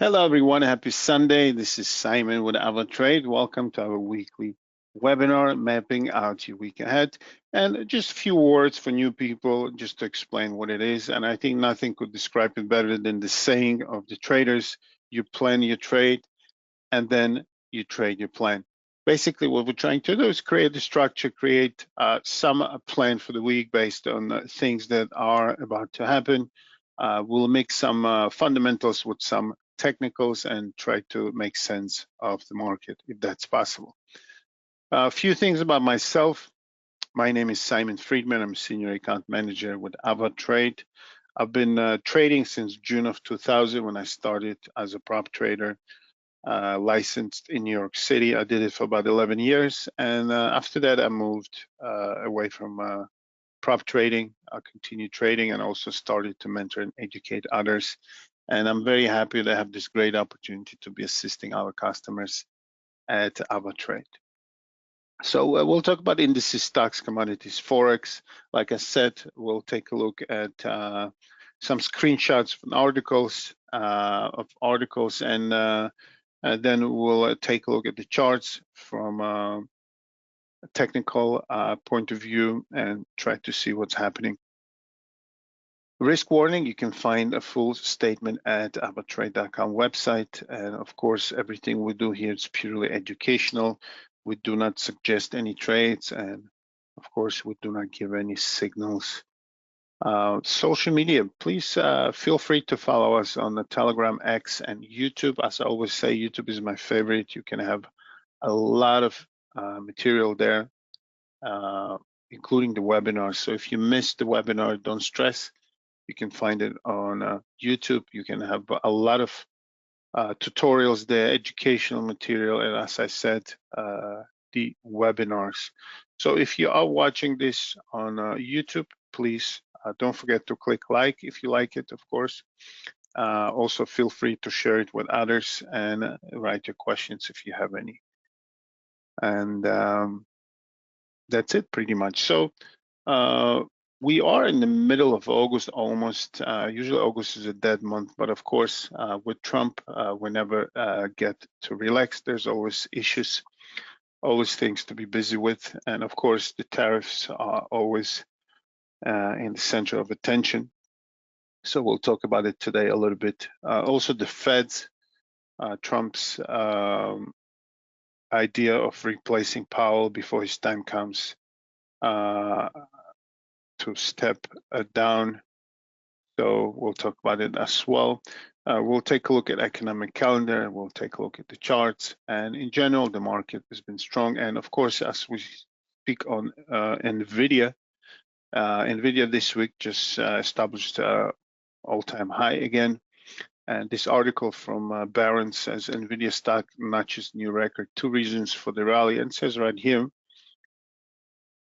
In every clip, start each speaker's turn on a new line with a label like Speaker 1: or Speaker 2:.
Speaker 1: Hello, everyone. Happy Sunday. This is Simon with AvaTrade. Welcome to our weekly webinar, mapping out your week ahead. And just a few words for new people, just to explain what it is. And I think nothing could describe it better than the saying of the traders: you plan your trade, and then you trade your plan. Basically, what we're trying to do is create a structure, create some plan for the week based on things that are about to happen. We'll mix some fundamentals with some technicals and try to make sense of the market if that's possible. A few things about myself. My name is Simon Friedman. I'm Senior Account Manager with AvaTrade. I've been trading since June of 2000 when I started as a prop trader, licensed in New York City. I did it for about 11 years. And after that, I moved away from prop trading. I continued trading and also started to mentor and educate others. And I'm very happy to have this great opportunity to be assisting our customers at AvaTrade. So we'll talk about indices, stocks, commodities, Forex. Like I said, we'll take a look at some screenshots from articles, and then we'll take a look at the charts from a technical point of view and try to see what's happening. Risk warning, you can find a full statement at avatrade.com website. And of course, everything we do here is purely educational. We do not suggest any trades. And of course, we do not give any signals. Social media, please feel free to follow us on the Telegram, X, and YouTube. As I always say, YouTube is my favorite. You can have a lot of material there, including the webinar. So if you missed the webinar, don't stress. You can find it on YouTube. You can have a lot of tutorials there, educational material, and as I said, the webinars. So if you are watching this on YouTube, please don't forget to click like if you like it, of course. Also, feel free to share it with others and write your questions if you have any. And that's it pretty much. So we are in the middle of August almost. Usually August is a dead month, but of course, with Trump, we never get to relax. There's always issues, always things to be busy with. And of course, the tariffs are always in the center of attention. So we'll talk about it today a little bit. Also, the Feds, Trump's idea of replacing Powell before his time comes to step down. So we'll talk about it as well. We'll take a look at economic calendar. We'll take a look at the charts. And in general, the market has been strong. And of course, as we speak on NVIDIA, NVIDIA this week just established all-time high again. And this article from Barron says NVIDIA stock notches new record. 2 reasons for the rally. And it says right here,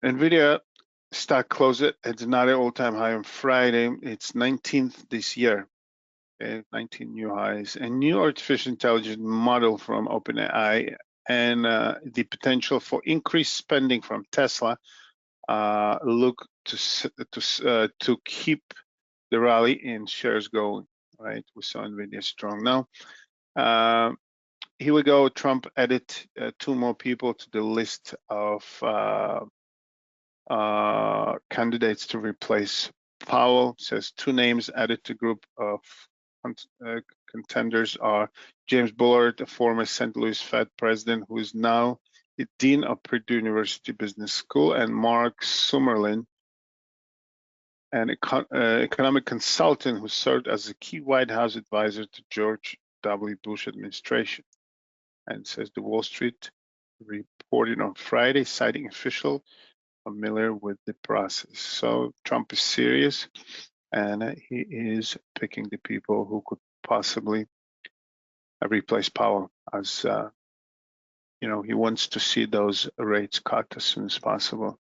Speaker 1: NVIDIA stock closed at another all-time high on Friday. It's 19th this year. Okay, 19 new highs. A new artificial intelligence model from OpenAI and the potential for increased spending from Tesla look to keep the rally in shares going. Right, we saw NVIDIA strong now. Here we go. Trump added 2 more people to the list of candidates to replace Powell. Says 2 names added to group of contenders are James Bullard, a former St. Louis Fed president who is now the dean of Purdue University Business School, and Mark Summerlin, an economic consultant who served as a key White House advisor to George W. Bush administration. And says the Wall Street reported on Friday, citing official familiar with the process. So Trump is serious, and he is picking the people who could possibly replace Powell, as he wants to see those rates cut as soon as possible.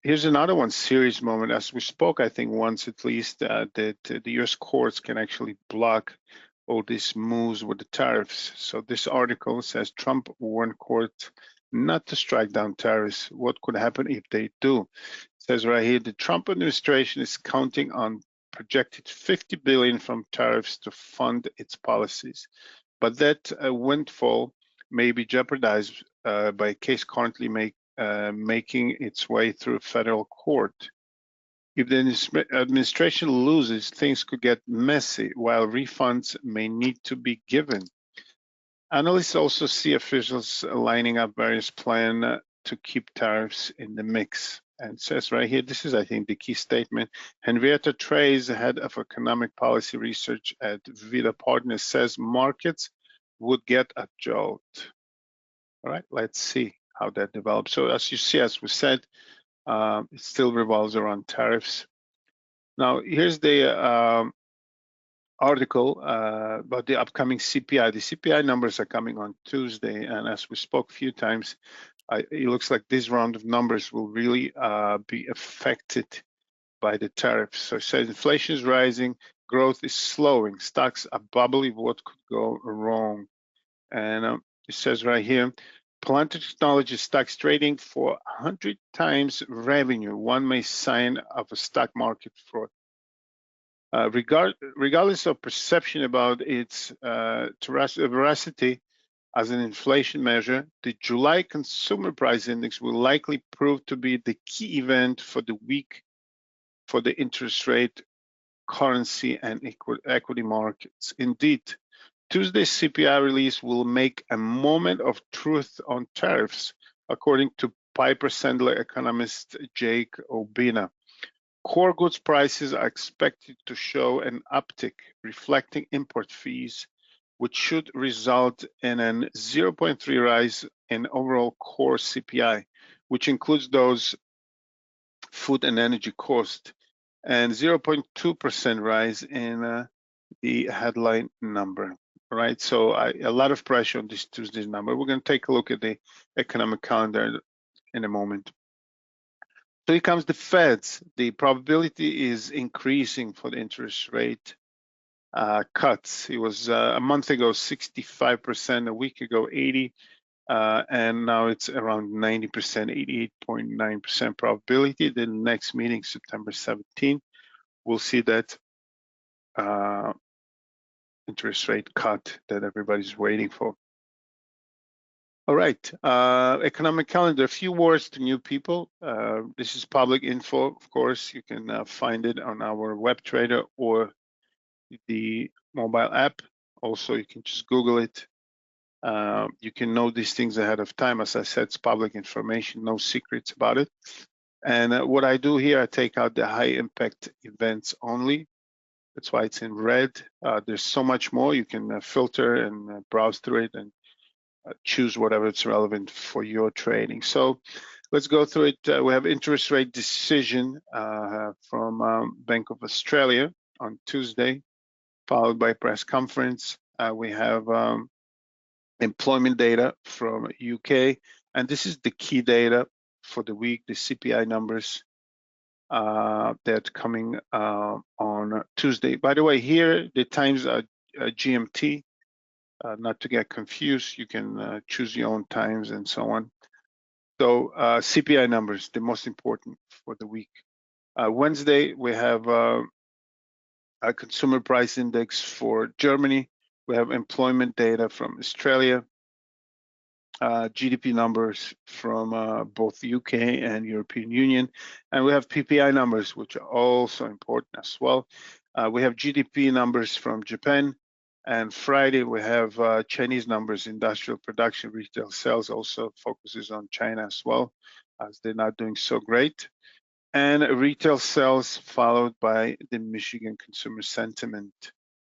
Speaker 1: Here's another one, serious moment. As we spoke, I think once at least, that the U.S. courts can actually block all these moves with the tariffs. So this article says Trump warned court not to strike down tariffs. What could happen if they do? It says right here, the Trump administration is counting on projected $50 billion from tariffs to fund its policies. But that windfall may be jeopardized by a case currently making its way through federal court. If the administration loses, things could get messy, while refunds may need to be given. Analysts also see officials lining up various plans to keep tariffs in the mix. And it says right here, this is, I think, the key statement. Henrietta Trays, head of economic policy research at Vita Partners, says markets would get a jolt. All right, let's see how that develops. So as you see, as we said, it still revolves around tariffs. Now, here's the article about the upcoming CPI. The CPI numbers are coming on Tuesday, and as we spoke a few times, it looks like this round of numbers will really be affected by the tariffs. So it says inflation is rising, growth is slowing, stocks are bubbly, what could go wrong? And it says right here, Palantir Technologies stocks trading for 100 times revenue. One may sign of a stock market fraud. Regardless of perception about its veracity as an inflation measure, the July Consumer Price Index will likely prove to be the key event for the week for the interest rate, currency, and equity markets. Indeed, Tuesday's CPI release will make a moment of truth on tariffs, according to Piper Sandler economist Jake Obina. Core goods prices are expected to show an uptick, reflecting import fees, which should result in a 0.3 rise in overall core CPI, which includes those food and energy cost, and 0.2% rise in the headline number. Right, so a lot of pressure on this Tuesday's number. We're going to take a look at the economic calendar in a moment. So here comes the Feds. The probability is increasing for the interest rate cuts. It was a month ago 65%, a week ago 80%, and now it's around 90%, 88.9% probability. The next meeting, September 17th, we'll see that interest rate cut that everybody's waiting for. All right, economic calendar, a few words to new people. This is public info, of course. You can find it on our web trader or the mobile app. Also, you can just Google it. You can know these things ahead of time. As I said, it's public information, no secrets about it. And what I do here, I take out the high impact events only. That's why it's in red. There's so much more. You can filter and browse through it and choose whatever it's relevant for your trading. So let's go through it. We have interest rate decision from Bank of Australia on Tuesday, followed by press conference. We have employment data from UK, and this is the key data for the week, the CPI numbers that's coming on Tuesday. By the way, here the times are GMT, not to get confused. You can choose your own times and so on. So CPI numbers, the most important for the week. Wednesday, we have a consumer price index for Germany. We have employment data from Australia, GDP numbers from both UK and European Union, and we have PPI numbers, which are also important as well. We have GDP numbers from Japan, and Friday we have Chinese numbers, industrial production, retail sales, also focuses on China as well, as they're not doing so great. And retail sales followed by the Michigan consumer sentiment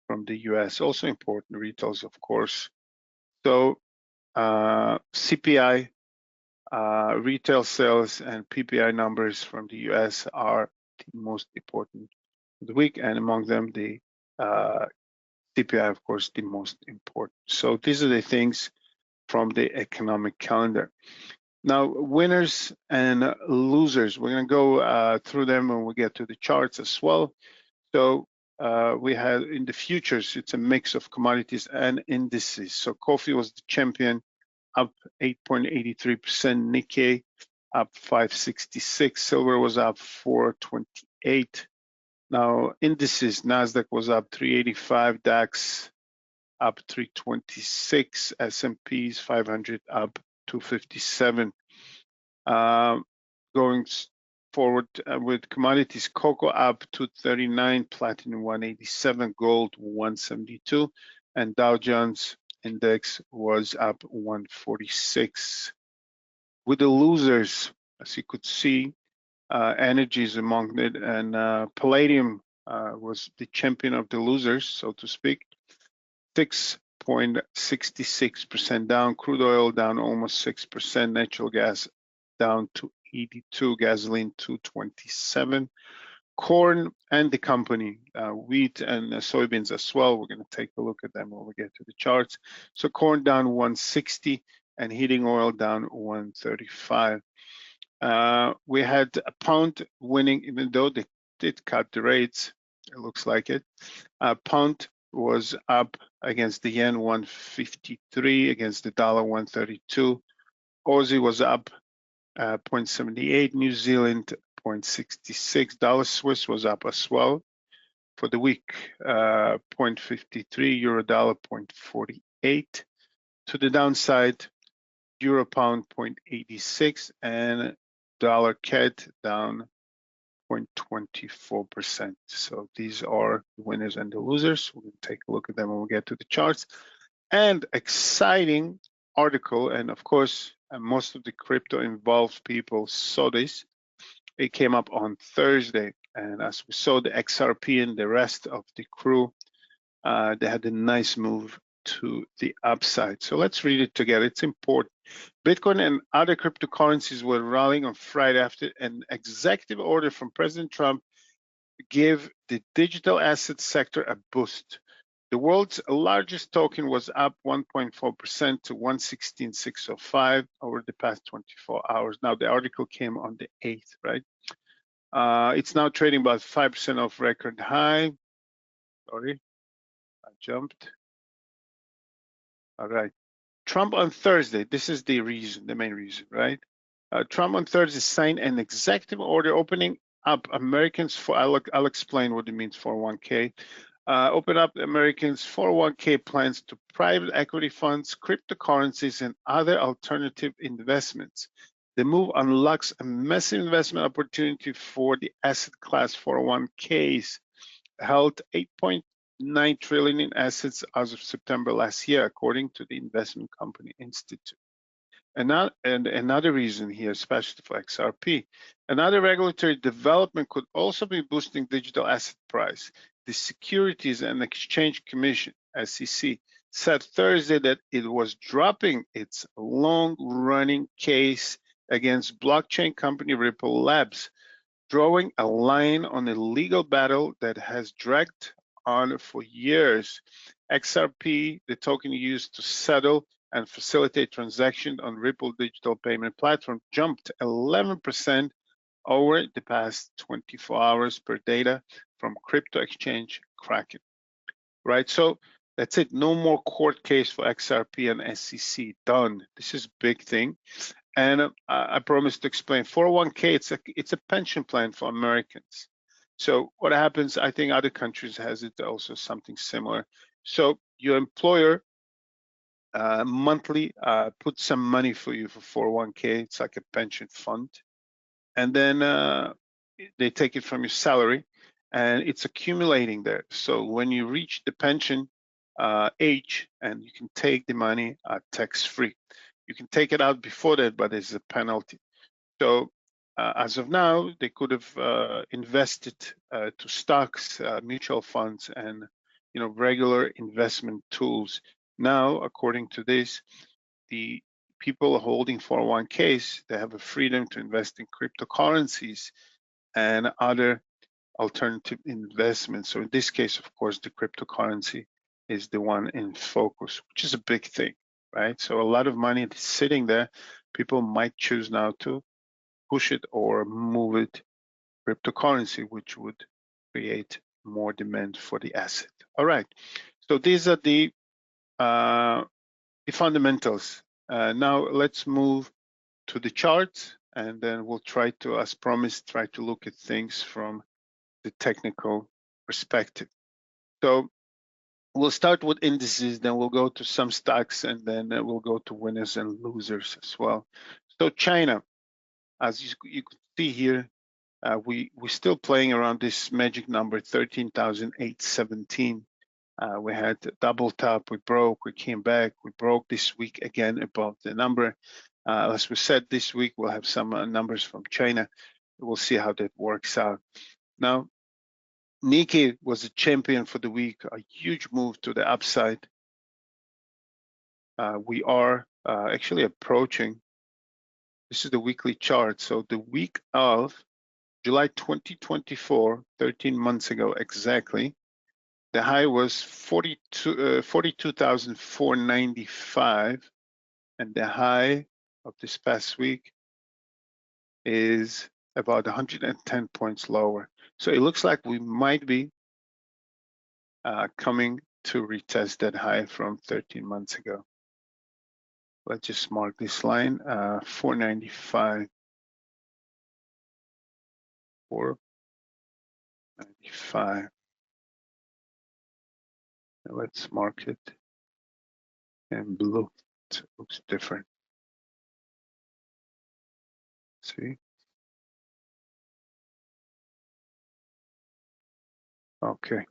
Speaker 1: from the US, also important, retails, of course. So CPI, retail sales, and PPI numbers from the US are the most important of the week, and among them the CPI, of course, the most important. So these are the things from the economic calendar. Now, winners and losers, we're going to go through them when we get to the charts as well. So we had in the futures, it's a mix of commodities and indices. So coffee was the champion, up 8.83%. Nikkei up 566. Silver was up 428. Now, indices, Nasdaq was up 385, DAX up 326, S&P's 500 up 257. Going forward with commodities, cocoa up 239, platinum 187, gold 172, and Dow Jones index was up 146. With the losers, as you could see, energy is among it, and palladium was the champion of the losers, so to speak. 6.66% down, crude oil down almost 6%, natural gas down to 82, gasoline 227, corn and the company, wheat and soybeans as well. We're going to take a look at them when we get to the charts. So corn down 160 and heating oil down 135. We had a pound winning, even though they did cut the rates. It looks like it. Pound was up against the yen 153, against the dollar 132. Aussie was up 0.78, New Zealand 0.66, dollar Swiss was up as well for the week, 0.53, euro dollar 0.48. To the downside, euro pound 0.86 and dollar CAD down 0.24%. So these are the winners and the losers. We'll take a look at them when we get to the charts. And exciting article, and of course, most of the crypto involved people saw this. It came up on Thursday, and as we saw, the XRP and the rest of the crew, they had a nice move to the upside. So let's read it together. It's important. Bitcoin and other cryptocurrencies were rallying on Friday after an executive order from President Trump gave the digital asset sector a boost. The world's largest token was up 1.4% to 116,605 over the past 24 hours. Now, the article came on the 8th, right? It's now trading about 5% off record high. Sorry, I jumped. All right. Trump on Thursday, this is the reason, the main reason, right? Trump on Thursday signed an executive order opening up Americans for, I'll explain what it means 401k. Open up Americans 401k plans to private equity funds, cryptocurrencies, and other alternative investments. The move unlocks a massive investment opportunity for the asset class 401ks, held 8.9 trillion in assets as of September last year, according to the Investment Company Institute. And another reason here, especially for XRP, another regulatory development could also be boosting digital asset price. The Securities and Exchange Commission, SEC, said Thursday that it was dropping its long-running case against blockchain company Ripple Labs, drawing a line on a legal battle that has dragged on for years. XRP, the token used to settle and facilitate transactions on Ripple digital payment platform, jumped 11% over the past 24 hours per data from crypto exchange Kraken. Right, so that's it. No more court case for XRP and SEC. Done. This is a big thing. And I promised to explain 401k, it's a pension plan for Americans. So what happens, I think other countries has it also something similar. So your employer monthly puts some money for you for 401k. It's like a pension fund. And then they take it from your salary and it's accumulating there. So when you reach the pension age, and you can take the money tax-free. You can take it out before that, but there's a penalty. So as of now, they could have invested to stocks, mutual funds, and regular investment tools. Now, according to this, the people holding 401ks, they have a freedom to invest in cryptocurrencies and other alternative investments. So in this case, of course, the cryptocurrency is the one in focus, which is a big thing, right? So a lot of money is sitting there. People might choose now to push it or move it cryptocurrency, which would create more demand for the asset. All right, so these are the fundamentals. Now let's move to the charts, and then we'll try to, as promised, try to look at things from the technical perspective. So we'll start with indices, then we'll go to some stocks, and then we'll go to winners and losers as well. So China, as you can see here, we're still playing around this magic number, 13,817. We had a double top, we broke, we came back, we broke this week again above the number. As we said, this week we'll have some numbers from China. We'll see how that works out. Now, Nikkei was a champion for the week, a huge move to the upside. We are actually approaching, this is the weekly chart. So the week of July 2024, 13 months ago exactly, the high was 42,495, and the high of this past week is about 110 points lower. So it looks like we might be coming to retest that high from 13 months ago. Let's just mark this line, 495, 495. Let's mark it in blue. It looks different. See? Okay.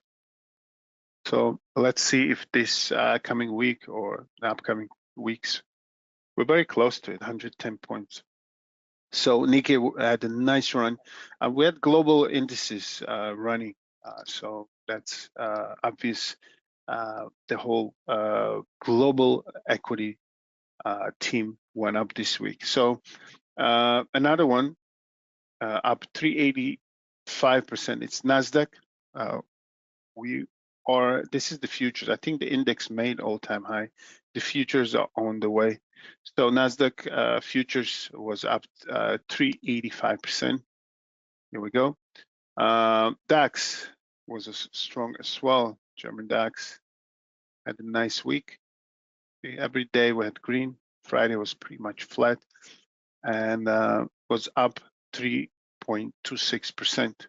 Speaker 1: So let's see if this coming week or the upcoming weeks, we're very close to it, 110 points. So Nikkei had a nice run. We had global indices running, so that's obvious. The whole global equity team went up this week. So another one up 385%. It's Nasdaq. This is the futures. I think the index made all-time high. The futures are on the way. So Nasdaq futures was up 385%. Here we go. DAX was strong as well. German DAX had a nice week. Every day we had green. Friday was pretty much flat and was up 3.26%.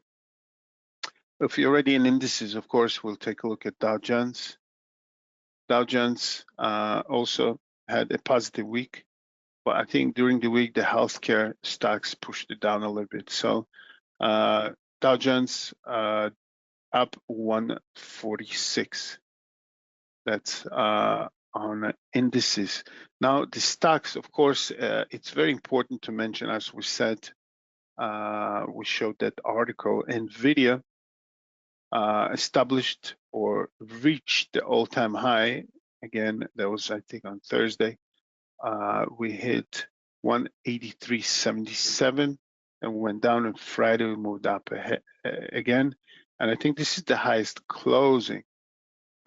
Speaker 1: If you're already in indices, of course, we'll take a look at Dow Jones. Dow Jones also had a positive week, but I think during the week, the healthcare stocks pushed it down a little bit. So Dow Jones up 146. That's on indices. Now, the stocks, of course, it's very important to mention, as we said, we showed that article, NVIDIA established or reached the all-time high. Again, that was, I think, on Thursday. We hit 183.77 and went down on Friday. We moved up again. And I think this is the highest closing,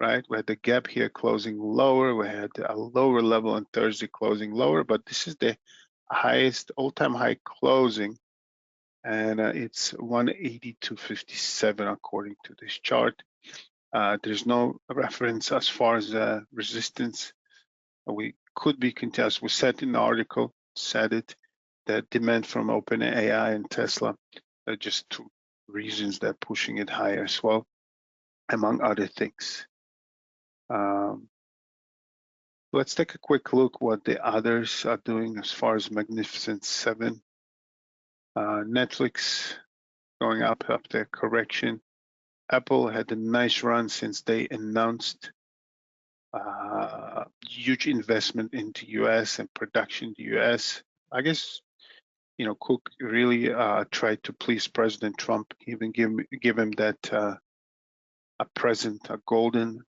Speaker 1: right? We had the gap here closing lower. We had a lower level on Thursday closing lower, but this is the highest all-time high closing. And it's 182.57 according to this chart. There's no reference as far as resistance. We could be contested. We said in the article, that demand from OpenAI and Tesla are just two reasons that pushing it higher as well, among other things. Let's take a quick look what the others are doing as far as Magnificent Seven. Netflix going up after correction. Apple had a nice run since they announced huge investment into US and production in the US. I guess, Cook really tried to please President Trump, even give him that a present, a golden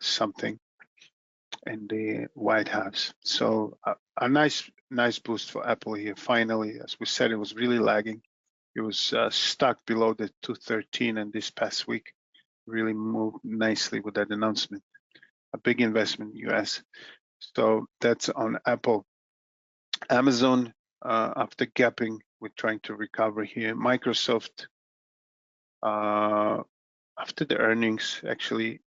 Speaker 1: something in the White House. So a nice boost for Apple here. Finally, as we said, it was really lagging. It was stuck below the 213, and this past week really moved nicely with that announcement. A big investment in US. So that's on Apple. Amazon, after gapping, we're trying to recover here. Microsoft, after the earnings, actually,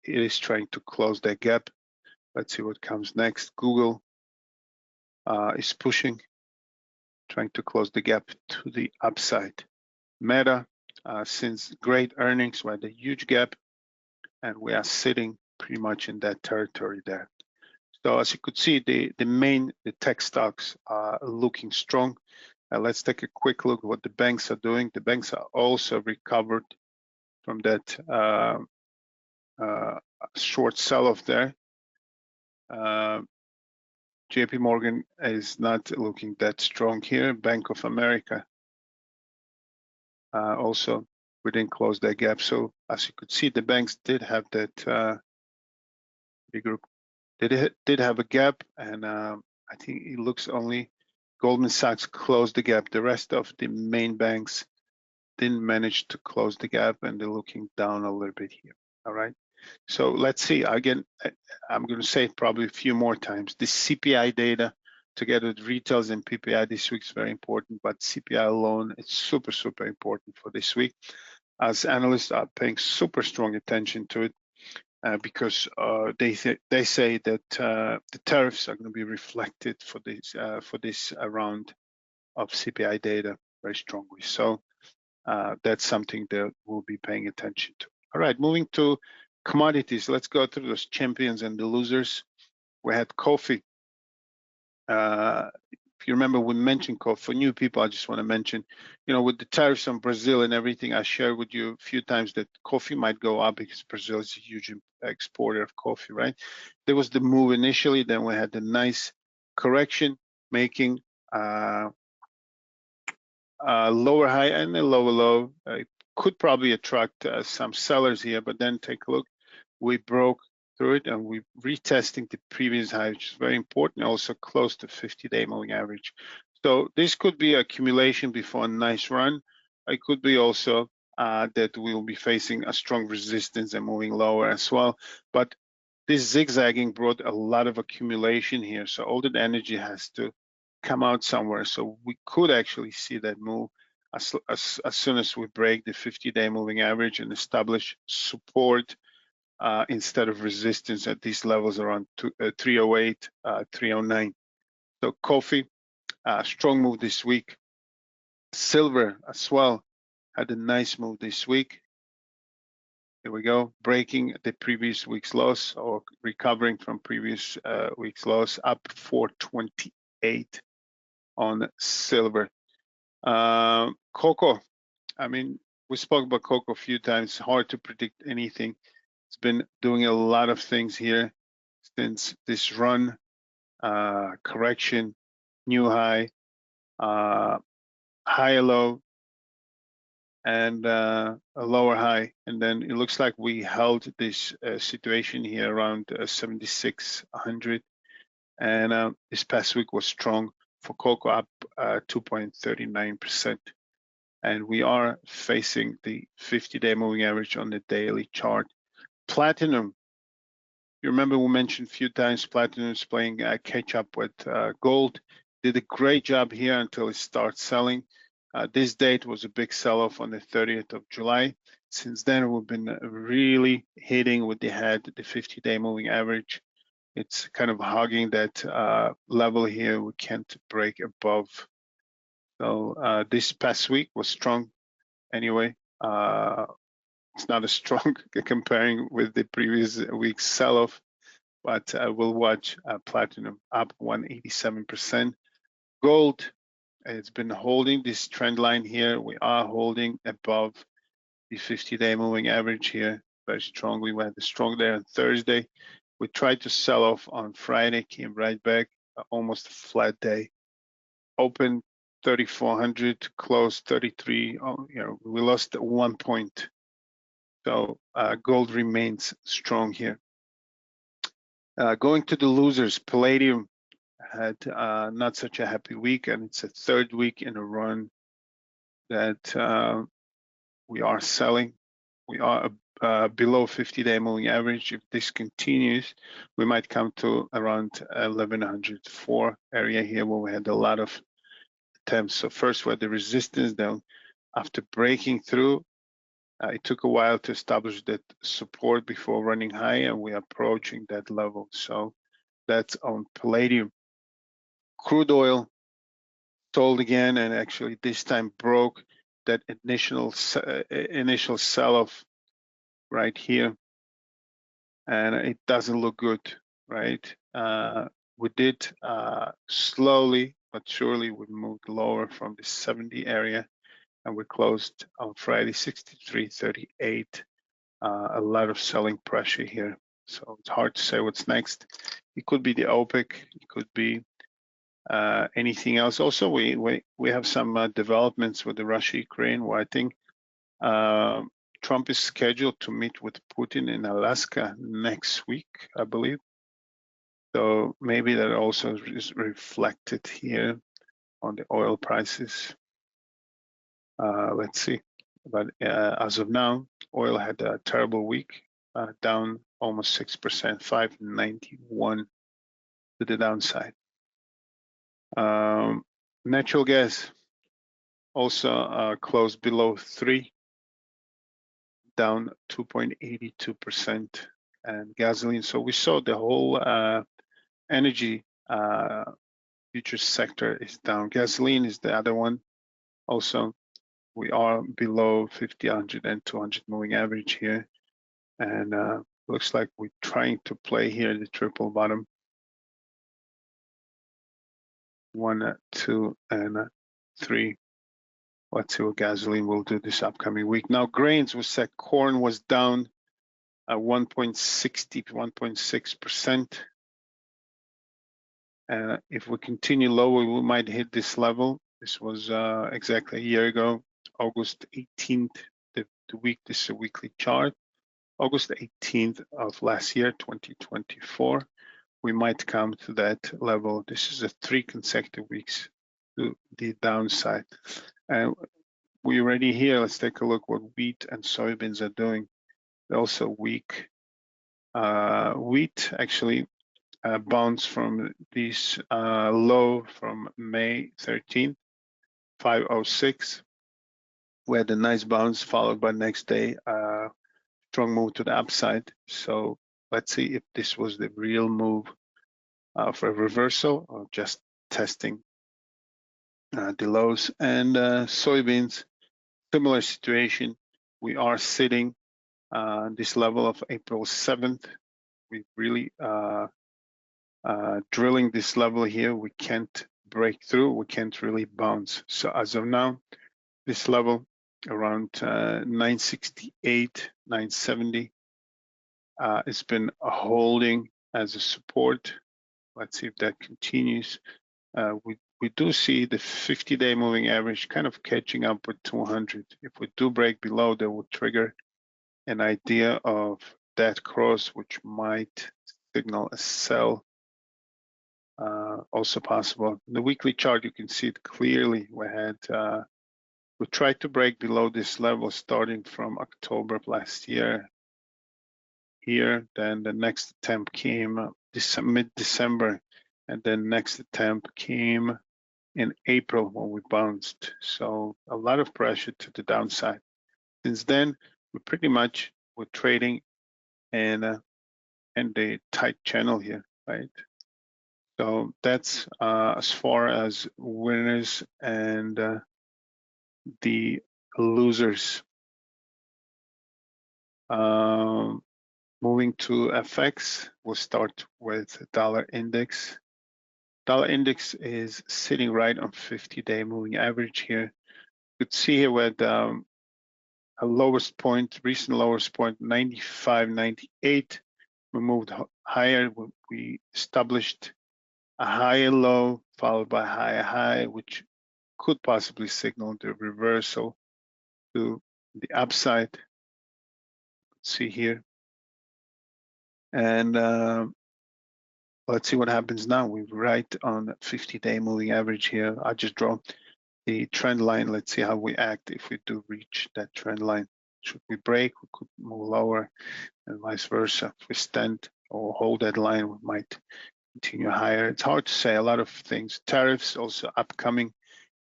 Speaker 1: it is trying to close that gap. Let's see what comes next. Google is pushing, trying to close the gap to the upside. Meta since great earnings. We had a huge gap, and we are sitting pretty much in that territory there. So as you could see, the tech stocks are looking strong. Let's take a quick look at what the banks are doing. The banks are also recovered from that short sell-off there. JP Morgan is not looking that strong here. Bank of America also, we didn't close that gap. So as you could see, the banks did have that big group. Did have a gap, and I think it looks only Goldman Sachs closed the gap. The rest of the main banks didn't manage to close the gap, and they're looking down a little bit here. All right. So let's see. Again, I'm going to say it probably a few more times. The CPI data together with retails and PPI this week is very important, but CPI alone is super, super important for this week. As analysts are paying super strong attention to it because they say that the tariffs are going to be reflected for this round of CPI data very strongly. So that's something that we'll be paying attention to. All right, moving to commodities. Let's go through those champions and the losers. We had coffee. If you remember, we mentioned coffee. For new people, I just want to mention, with the tariffs on Brazil and everything, I shared with you a few times that coffee might go up because Brazil is a huge exporter of coffee, right? There was the move initially, then we had the nice correction, making lower high and a lower low. It could probably attract some sellers here, but then take a look. We broke through it and we're retesting the previous high, which is very important, also close to 50-day moving average. So this could be accumulation before a nice run. It could be also that we'll be facing a strong resistance and moving lower as well. But this zigzagging brought a lot of accumulation here. So all that energy has to come out somewhere. So we could actually see that move as soon as we break the 50-day moving average and establish support instead of resistance at these levels around 308, 309. So coffee, strong move this week. Silver as well had a nice move this week. Here we go, breaking the previous week's loss or recovering from previous week's loss, up 428 on silver. Cocoa, I mean, we spoke about cocoa a few times. Hard to predict anything. It's been doing a lot of things here since this run, correction, new high, high low, and a lower high. And then it looks like we held this situation here around 7,600. And this past week was strong for cocoa, up 2.39%. And we are facing the 50-day moving average on the daily chart. Platinum, you remember we mentioned a few times platinum is playing catch up with gold. Did a great job here until it starts selling. This date was a big sell-off on the 30th of July. Since then, we've been really hitting with the head, the 50-day moving average. It's kind of hugging that level here. We can't break above. So this past week was strong anyway. It's not as strong comparing with the previous week's sell-off, but we'll watch platinum up 187%. Gold, it's been holding this trend line here. We are holding above the 50-day moving average here very strongly. We had a strong day on Thursday. We tried to sell off on Friday, came right back, almost a flat day. Open 3,400, closed 33. We lost 1 point. So gold remains strong here. Going to the losers, palladium had not such a happy week, and it's a third week in a run that we are selling. We are below 50-day moving average. If this continues, we might come to around 1104 area here where we had a lot of attempts. So first we had the resistance, then after breaking through, it took a while to establish that support before running high, and we're approaching that level. So that's on palladium. Crude oil sold again, and actually this time broke that initial sell-off right here, and it doesn't look good, right? We did slowly but surely we moved lower from the 70 area, and we closed on Friday 63.38. A lot of selling pressure here, so it's hard to say what's next. It could be the OPEC, it could be anything else. Also, we have some developments with the Russia-Ukraine, where I think Trump is scheduled to meet with Putin in Alaska next week, I believe. So maybe that also is reflected here on the oil prices. Let's see. But as of now, oil had a terrible week, down almost 6%, 591 to the downside. Natural gas also closed below 3, down 2.82%, and gasoline. So we saw the whole energy futures sector is down. Gasoline is the other one. Also, we are below 50, 100, and 200 moving average here, and looks like we're trying to play here the triple bottom. 1, 2, and 3. Let's see what gasoline will do this upcoming week. Now, grains was set. Corn was down 1.60, 1.6%. If we continue lower, we might hit this level. This was exactly a year ago, August 18th, the week. This is a weekly chart. August 18th of last year, 2024. We might come to that level. This is a 3 consecutive weeks to the downside. And we're already here. Let's take a look what wheat and soybeans are doing. They're also weak. Wheat actually bounced from this low from May 13th, 506. We had a nice bounce followed by next day, strong move to the upside. So let's see if this was the real move for a reversal or just testing the lows. And soybeans, similar situation. We are sitting this level of April 7th. We really drilling this level here. We can't break through. We can't really bounce. So as of now, this level around 968, 970, it's been holding as a support. Let's see if that continues. We do see the 50-day moving average kind of catching up with 200. If we do break below, that will trigger an idea of that cross, which might signal a sell. Also possible. The weekly chart, you can see it clearly. We tried to break below this level starting from October of last year. Here, then the next attempt came mid-December, and then next attempt came in April when we bounced. So a lot of pressure to the downside. Since then, we're trading in the tight channel here, right? So that's as far as winners and the losers. Moving to FX, we'll start with dollar index. Dollar index is sitting right on 50-day moving average here. You could see here where the lowest point, recent lowest point, 95.98. We moved higher. We established a higher low followed by a higher high, which could possibly signal the reversal to the upside. Let's see here. And let's see what happens now. We're right on 50-day moving average here. I just draw the trend line. Let's see how we act if we do reach that trend line. Should we break, we could move lower, and vice versa. If we stand or hold that line, we might continue higher. It's hard to say. A lot of things. Tariffs, also upcoming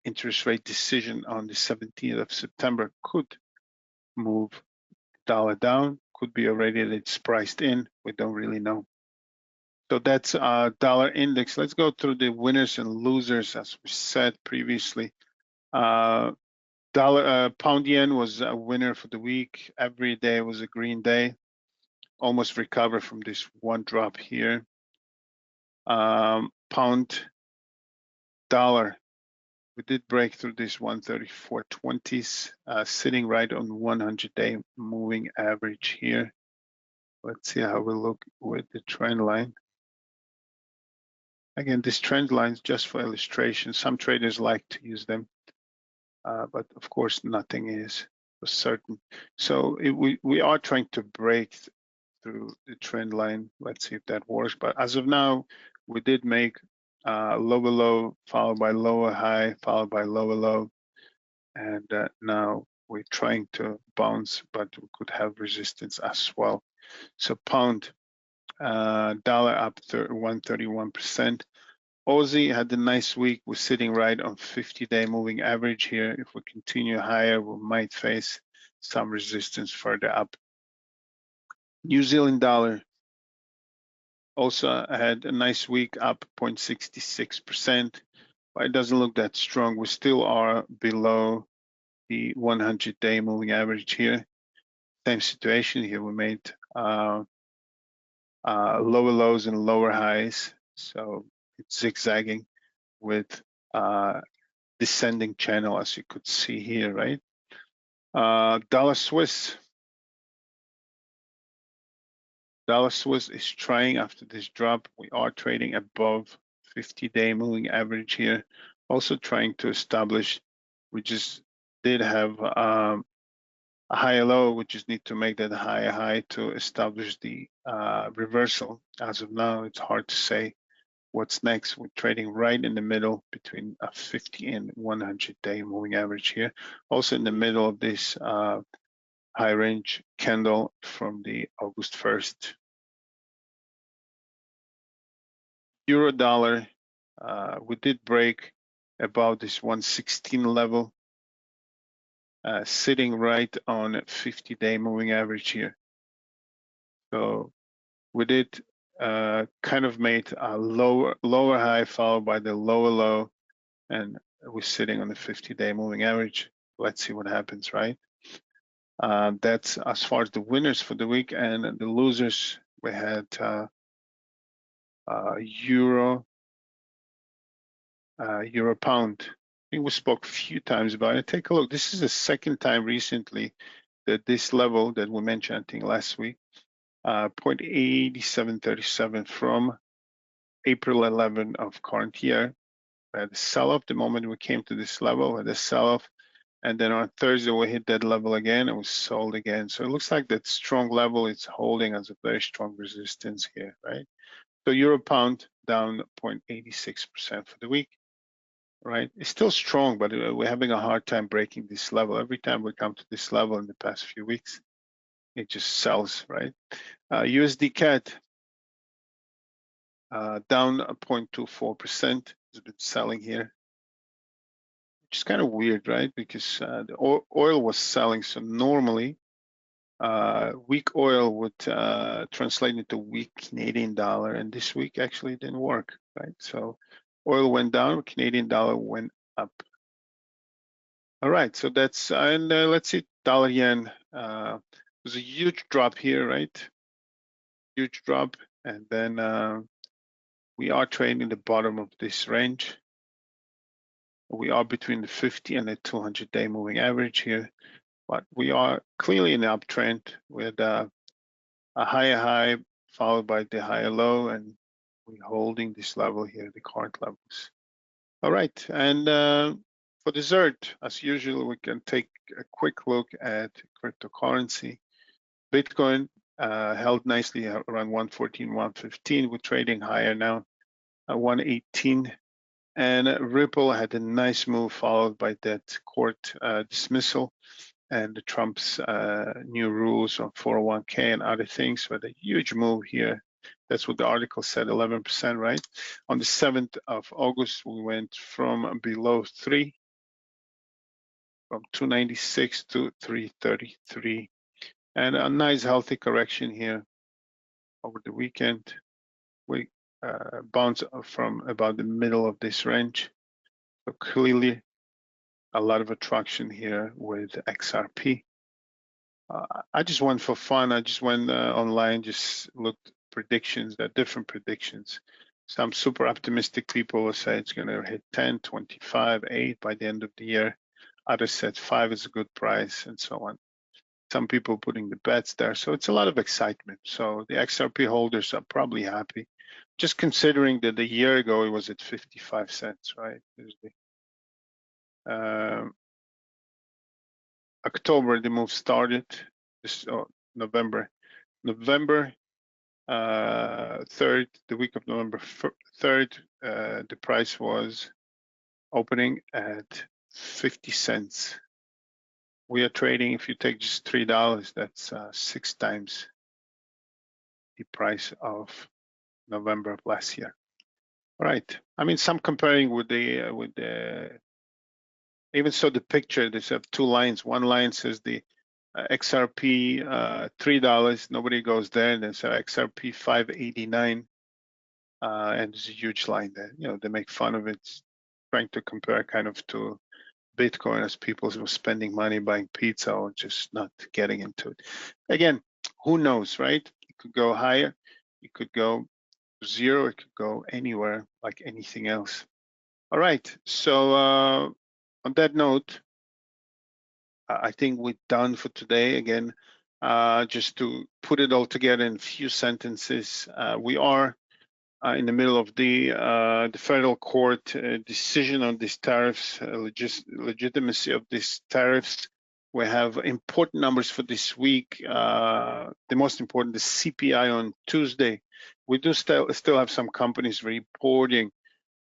Speaker 1: interest rate decision on the 17th of September could move dollar down. Could be already that it's priced in. We don't really know. So that's dollar index. Let's go through the winners and losers, as we said previously. Pound yen was a winner for the week. Every day was a green day. Almost recovered from this one drop here. Pound dollar, we did break through this 134.20s, sitting right on 100-day moving average here. Let's see how we look with the trend line. Again, this trend line is just for illustration. Some traders like to use them, but of course, nothing is for certain. So we are trying to break through the trend line. Let's see if that works. But as of now, we did make lower low, followed by lower high, followed by lower low. And now we're trying to bounce, but we could have resistance as well. So pound, dollar up 131%. Aussie had a nice week. We're sitting right on 50-day moving average here. If we continue higher, we might face some resistance further up. New Zealand dollar also had a nice week, up 0.66%, but it doesn't look that strong. We still are below the 100-day moving average here. Same situation here. We made lower lows and lower highs, so it's zigzagging with descending channel, as you could see here, right? Dollar Swiss is trying after this drop. We are trading above 50-day moving average here. Also trying to establish, we just did have a higher low. We just need to make that higher high to establish the reversal. As of now, it's hard to say what's next. We're trading right in the middle between a 50 and 100-day moving average here. Also in the middle of this high range candle from the August 1st. Euro dollar, we did break about this 116 level, sitting right on 50-day moving average here. So we did kind of made a lower high followed by the lower low, and we're sitting on the 50-day moving average. Let's see what happens, right? That's as far as the winners for the week, and the losers, we had euro pound. I think we spoke a few times about it. Take a look. This is the second time recently that this level that we mentioned, I think last week, 0.8737 from April 11 of current year. We had a sell-off the moment we came to this level, we had a sell-off, and then on Thursday we hit that level again and we sold again. So it looks like that strong level is holding as a very strong resistance here, right? So euro pound down 0.86% for the week, right? It's still strong, but we're having a hard time breaking this level. Every time we come to this level in the past few weeks, it just sells, right? USD CAD down 0.24%. Has been selling here, which is kind of weird, right? Because the oil was selling, so normally weak oil would translate into weak Canadian dollar, and this week actually didn't work, right? So oil went down, Canadian dollar went up. All right, so that's, and let's see, dollar yen. There's a huge drop here, right? Huge drop, and then we are trading the bottom of this range. We are between the 50 and the 200-day moving average here, but we are clearly in the uptrend with a higher high followed by the higher low, and we're holding this level here, the current levels. All right, and for dessert, as usual, we can take a quick look at cryptocurrency. Bitcoin held nicely around 114, 115. We're trading higher now at 118. And Ripple had a nice move followed by that court dismissal and Trump's new rules on 401k and other things. But a huge move here. That's what the article said, 11%, right? On the 7th of August, we went from below 3, from 296 to 333. And a nice healthy correction here over the weekend. We bounced from about the middle of this range. So clearly a lot of attraction here with XRP. I just went for fun. I just went online, just looked predictions, there are different predictions. Some super optimistic people will say it's going to hit 10, 25, 8 by the end of the year. Others said 5 is a good price, and so on. Some people putting the bets there. So it's a lot of excitement. So the XRP holders are probably happy. Just considering that a year ago it was at 55 cents, right? October, the move started. November 3rd, the week of November 3rd, the price was opening at 50 cents. We are trading, if you take just $3, that's 6 times the price of November of last year. All right. I mean, some comparing with the even so the picture, there's 2 lines. One line says the XRP $3. Nobody goes there. And there's XRP 589. And there's a huge line there. You know, they make fun of it, trying to compare kind of to Bitcoin as people were spending money buying pizza or just not getting into it. Again, who knows, right? It could go higher. It could go 0. It could go anywhere like anything else. All right. So on that note, I think we're done for today. Again, just to put it all together in a few sentences, we are in the middle of the federal court decision on these tariffs, legitimacy of these tariffs. We have important numbers for this week. The most important, the CPI on Tuesday. We do still have some companies reporting.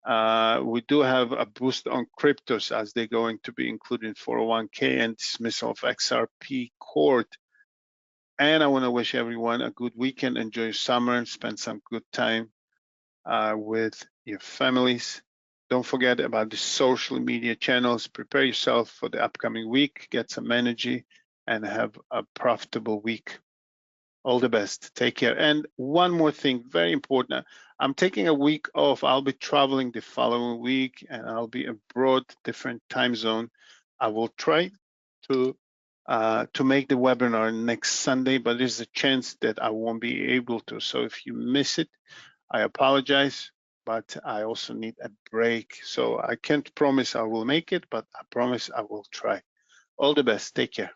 Speaker 1: We do have a boost on cryptos as they're going to be included in 401k and dismissal of XRP court. And I want to wish everyone a good weekend. Enjoy your summer. Spend some good time with your families. Don't forget about the social media channels. Prepare yourself for the upcoming week. Get some energy and have a profitable week. All the best. Take care. And one more thing, very important. I'm taking a week off. I'll be traveling the following week and I'll be abroad, different time zone. I will try to make the webinar next Sunday, but there's a chance that I won't be able to. So if you miss it, I apologize, but I also need a break. So I can't promise I will make it, but I promise I will try. All the best. Take care.